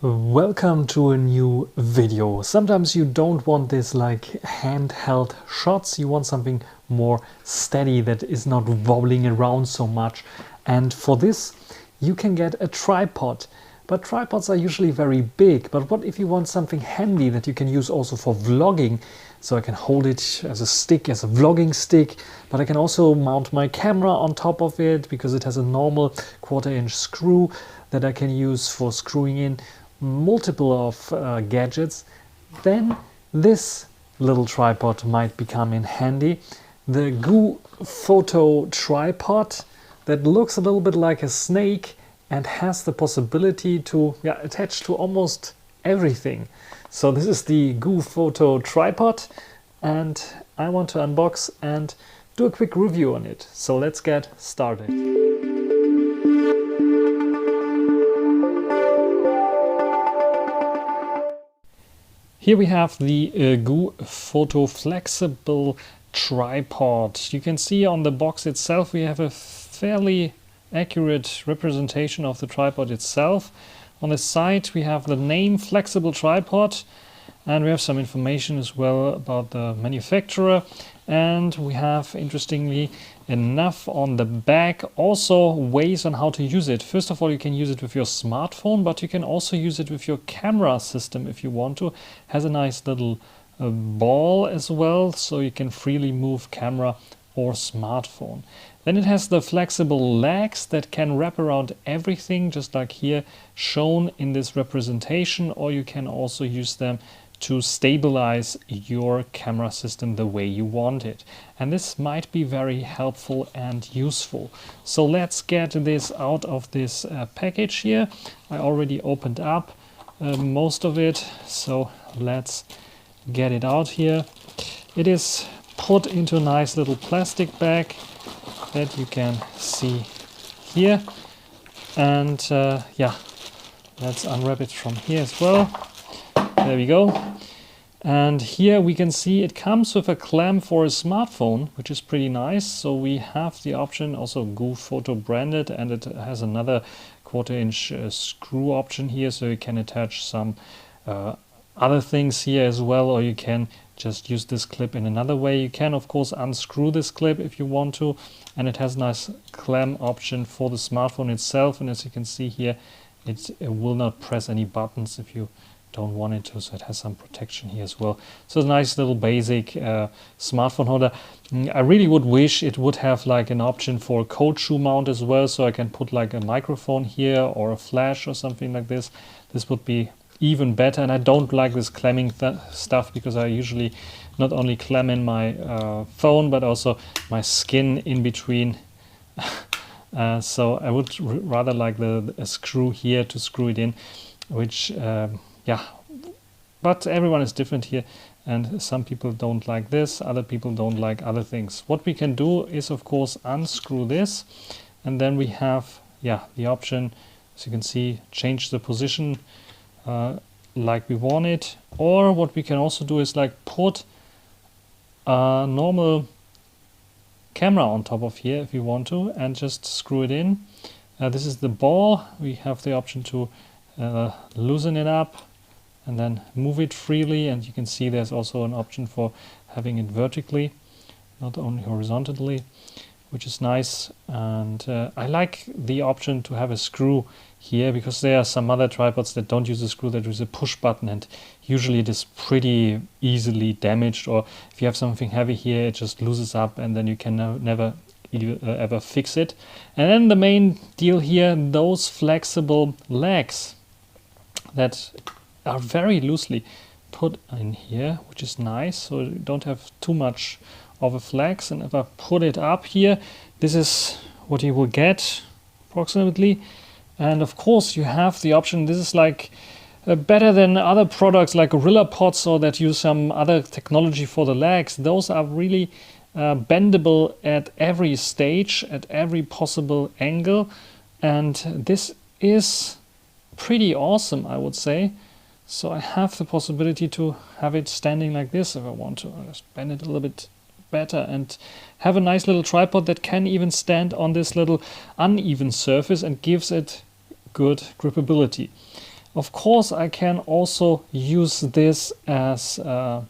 Welcome to a new video. Sometimes you don't want this like handheld shots, you want something more steady that is not wobbling around so much. And for this you can get a tripod. But tripods are usually very big. But what if you want something handy that you can use also for vlogging? So I can hold it as a stick, as a vlogging stick, but I can also mount my camera on top of it because it has a normal 1/4-inch screw that I can use for screwing in multiple of gadgets. Then this little tripod might become in handy. The GooFoto Tripod that looks a little bit like a snake and has the possibility to attach to almost everything. So this is the GooFoto Tripod and I want to unbox and do a quick review on it. So let's get started. Here we have the GooFoto Flexible Tripod. You can see on the box itself we have a fairly accurate representation of the tripod itself. On the side we have the name Flexible Tripod and we have some information as well about the manufacturer, and we have, interestingly enough, on the back also ways on how to use it. First of all, you can use it with your smartphone, but you can also use it with your camera system if you want to. It has a nice little ball as well, so you can freely move camera or smartphone. Then it has the flexible legs that can wrap around everything, just like here shown in this representation, or you can also use them to stabilize your camera system the way you want it. And this might be very helpful and useful. So let's get this out of this package here. I already opened up most of it, so let's get it out here. It is put into a nice little plastic bag that you can see here. And let's unwrap it from here as well. There we go. And here we can see it comes with a clamp for a smartphone, which is pretty nice. So we have the option, also GooFoto branded, and it has another 1/4-inch screw option here, so you can attach some other things here as well, or you can just use this clip in another way. You can of course unscrew this clip if you want to, and it has a nice clamp option for the smartphone itself, and as you can see here, it will not press any buttons if you don't want it to, so it has some protection here as well. So it's a nice little basic smartphone holder. I really would wish it would have like an option for a cold shoe mount as well, so I can put like a microphone here or a flash or something like this. This would be even better, and I don't like this clamming stuff because I usually not only clam in my phone but also my skin in between. So I would rather like a screw here to screw it in, which but everyone is different here, and some people don't like this, other people don't like other things. What we can do is of course unscrew this, and then we have the option, as you can see, change the position like we want it. Or what we can also do is like put a normal camera on top of here if you want to, and just screw it in. This is the ball. We have the option to loosen it up and then move it freely, and you can see there's also an option for having it vertically, not only horizontally, which is nice. And I like the option to have a screw here, because there are some other tripods that don't use a screw, that use a push button, and usually it is pretty easily damaged, or if you have something heavy here it just loses up and then you can never ever fix it. And then the main deal here, those flexible legs that are very loosely put in here, which is nice, so you don't have too much of a flex. And if I put it up here, this is what you will get approximately. And of course you have the option, this is like better than other products like GorillaPods or that use some other technology for the legs. Those are really bendable at every stage, at every possible angle, and this is pretty awesome, I would say. So I have the possibility to have it standing like this if I want to. I'll just bend it a little bit better and have a nice little tripod that can even stand on this little uneven surface and gives it good gripability. Of course, I can also use this as a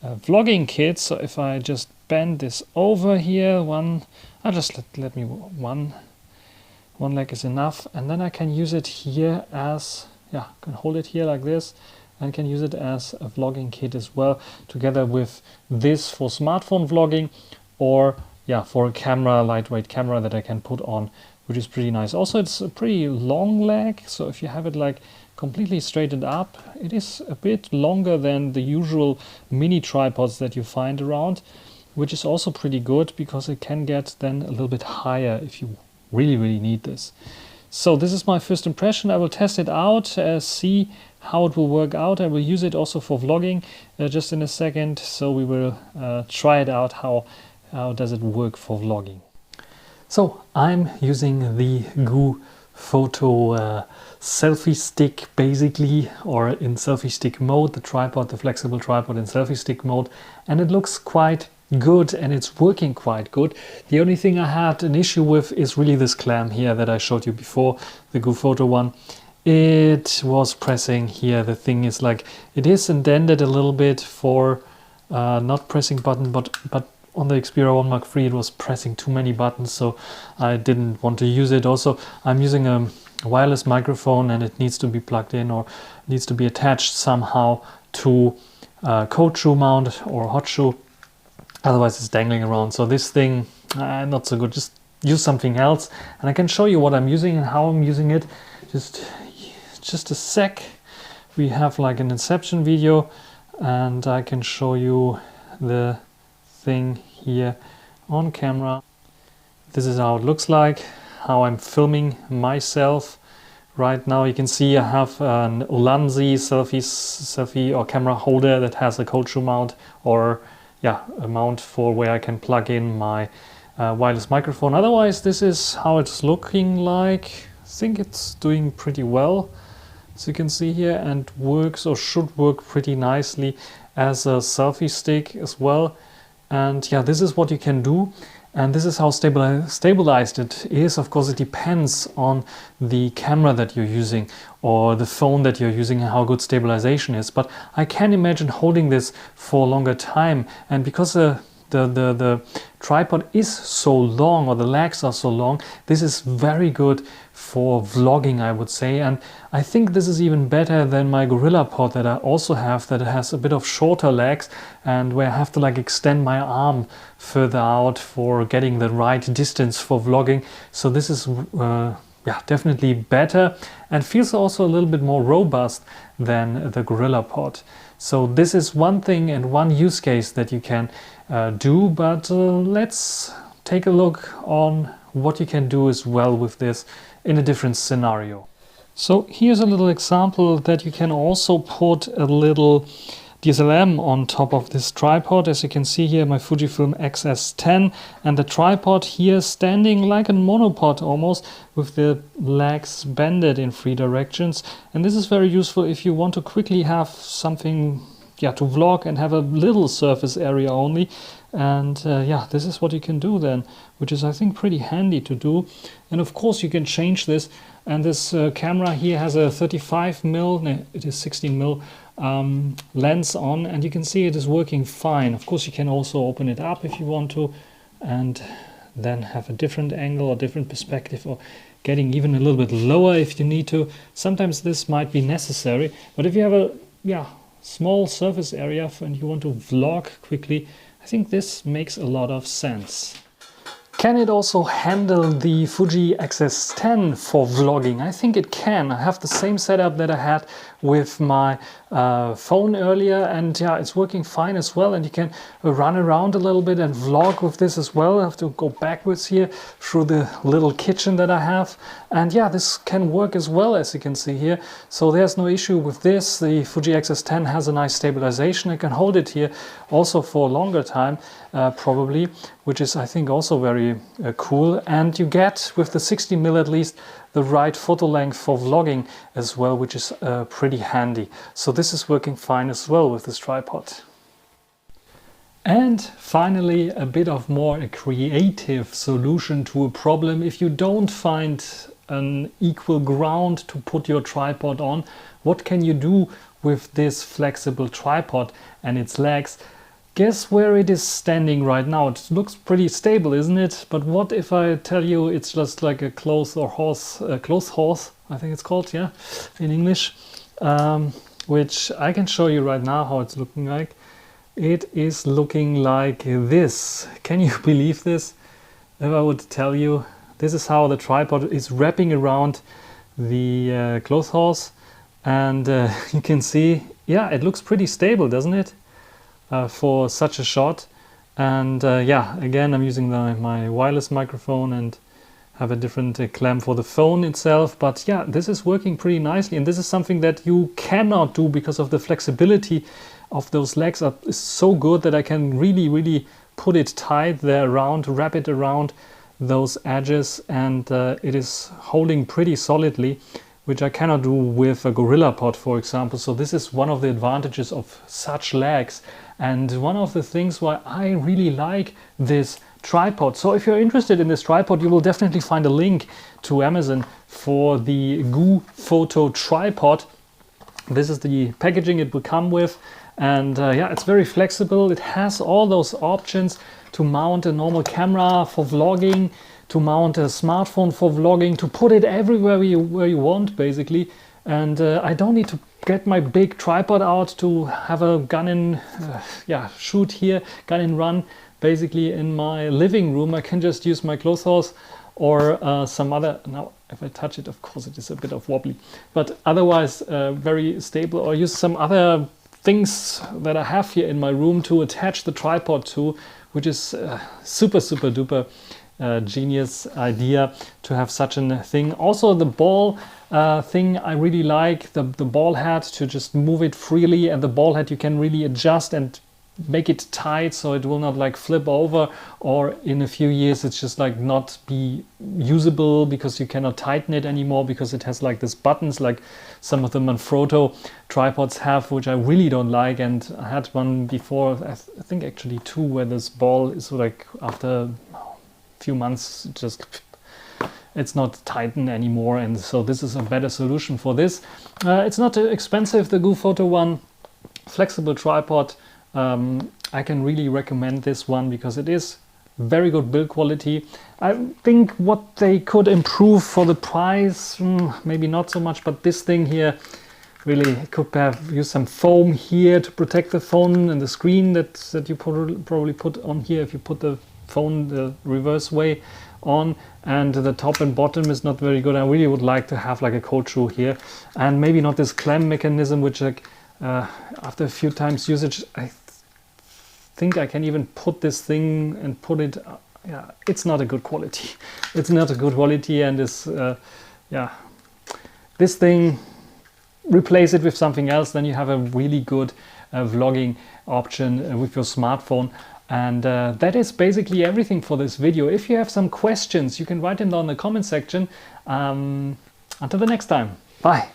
vlogging kit. So if I just bend this over here, I'll just let me one leg is enough, and then I can use it here as, I can hold it here like this, and can use it as a vlogging kit as well, together with this for smartphone vlogging, or for a camera, lightweight camera that I can put on, which is pretty nice. Also, it's a pretty long leg, so if you have it like completely straightened up, it is a bit longer than the usual mini tripods that you find around, which is also pretty good because it can get then a little bit higher if you really need this. So this is my first impression. I will test it out, see how it will work out. I will use it also for vlogging just in a second. So we will try it out. How does it work for vlogging? So I'm using the GooFoto selfie stick basically, or in selfie stick mode, the flexible tripod in selfie stick mode, and it looks quite good and it's working quite good. The only thing I had an issue with is really this clam here that I showed you before, the GooFoto one. It was pressing here. The thing is like, it is indented a little bit for not pressing button, but on the Xperia 1 Mark III it was pressing too many buttons, so I didn't want to use it. Also, I'm using a wireless microphone and it needs to be plugged in or needs to be attached somehow to a cold shoe mount or hot shoe. Otherwise it's dangling around. So this thing, not so good. Just use something else. And I can show you what I'm using and how I'm using it. Just a sec. We have like an inception video and I can show you the thing here on camera. This is how it looks like, how I'm filming myself right now. You can see I have an Ulanzi selfie or camera holder that has a cold shoe mount, or a mount for where I can plug in my wireless microphone. Otherwise, this is how it's looking like. I think it's doing pretty well, as you can see here, and works or should work pretty nicely as a selfie stick as well. And this is what you can do. And this is how stabilized it is. Of course, it depends on the camera that you're using or the phone that you're using and how good stabilization is. But I can imagine holding this for a longer time. And because the tripod is so long, or the legs are so long, this is very good for vlogging, I would say. And I think this is even better than my GorillaPod that I also have, that has a bit of shorter legs and where I have to like extend my arm further out for getting the right distance for vlogging. So this is definitely better and feels also a little bit more robust than the GorillaPod. So this is one thing and one use case that you can do, but let's take a look on what you can do as well with this in a different scenario. So here's a little example that you can also put a little DSLM on top of this tripod. As you can see here, my Fujifilm X-S10, and the tripod here standing like a monopod almost, with the legs bended in 3 directions. And this is very useful if you want to quickly have something to vlog and have a little surface area only. And this is what you can do then, which is I think pretty handy to do. And of course you can change this, and this camera here has a 35mm, it is 16mm lens on, and you can see it is working fine. Of course you can also open it up if you want to, and then have a different angle or different perspective, or getting even a little bit lower if you need to. Sometimes this might be necessary, but if you have a small surface area and you want to vlog quickly, I think this makes a lot of sense. Can it also handle the Fuji X-S10 for vlogging? I think it can. I have the same setup that I had with my phone earlier, and it's working fine as well. And you can run around a little bit and vlog with this as well. I have to go backwards here through the little kitchen that I have. And this can work as well, as you can see here. So there's no issue with this. The Fuji X-S10 has a nice stabilization. I can hold it here also for a longer time, probably, which is I think also very cool. And you get, with the 60mm at least, the right photo length for vlogging as well, which is pretty handy. So this is working fine as well with this tripod. And finally, a bit of more a creative solution to a problem. If you don't find an equal ground to put your tripod on. What can you do with this flexible tripod and its legs? Guess where it is standing right now? It looks pretty stable, isn't it? But what if I tell you it's just like a clothes horse, I think it's called, yeah, in English, which I can show you right now how it's looking like. It is looking like this. Can you believe this? If I would tell you, this is how the tripod is wrapping around the clothes horse, and you can see, yeah, it looks pretty stable, doesn't it? For such a shot. And yeah, again, I'm using my wireless microphone and have a different clam for the phone itself. But yeah, this is working pretty nicely, and this is something that you cannot do because of the flexibility of those legs is so good that I can really put it tight there around, wrap it around those edges, and it is holding pretty solidly, which I cannot do with a GorillaPod, for example. So this is one of the advantages of such legs, and one of the things why I really like this tripod. So if you're interested in this tripod, you will definitely find a link to Amazon for the GooFoto Tripod. This is the packaging it will come with, and yeah, it's very flexible. It has all those options to mount a normal camera for vlogging, to mount a smartphone for vlogging, to put it everywhere where you want, basically. And I don't need to get my big tripod out to have a gun and shoot here, gun and run, basically in my living room. I can just use my clothes horse or some other. Now, if I touch it, of course, it is a bit of wobbly, but otherwise very stable, or use some other things that I have here in my room to attach the tripod to, which is super duper genius idea to have such a thing. Also the ball thing I really like, the ball head, to just move it freely, and the ball head you can really adjust and make it tight so it will not like flip over, or in a few years it's just like not be usable because you cannot tighten it anymore, because it has like these buttons like some of the Manfrotto tripods have, which I really don't like. And I had one before, I think actually two, where this ball is like after few months it's not tightened anymore, and so this is a better solution for this. It's not too expensive, the GooFoto one, flexible tripod. I can really recommend this one because it is very good build quality. I think what they could improve for the price, maybe not so much, but this thing here really could have used some foam here to protect the phone and the screen that you probably put on here if you put the phone the reverse way on, and the top and bottom is not very good. I really would like to have like a cold shoe here, and maybe not this clam mechanism, which like after a few times usage I think I can even put this thing and put it yeah, it's not a good quality. It's not a good quality, and this yeah, this thing, replace it with something else, then you have a really good vlogging option with your smartphone. And that is basically everything for this video. If you have some questions, you can write them down in the comment section. Until the next time, bye.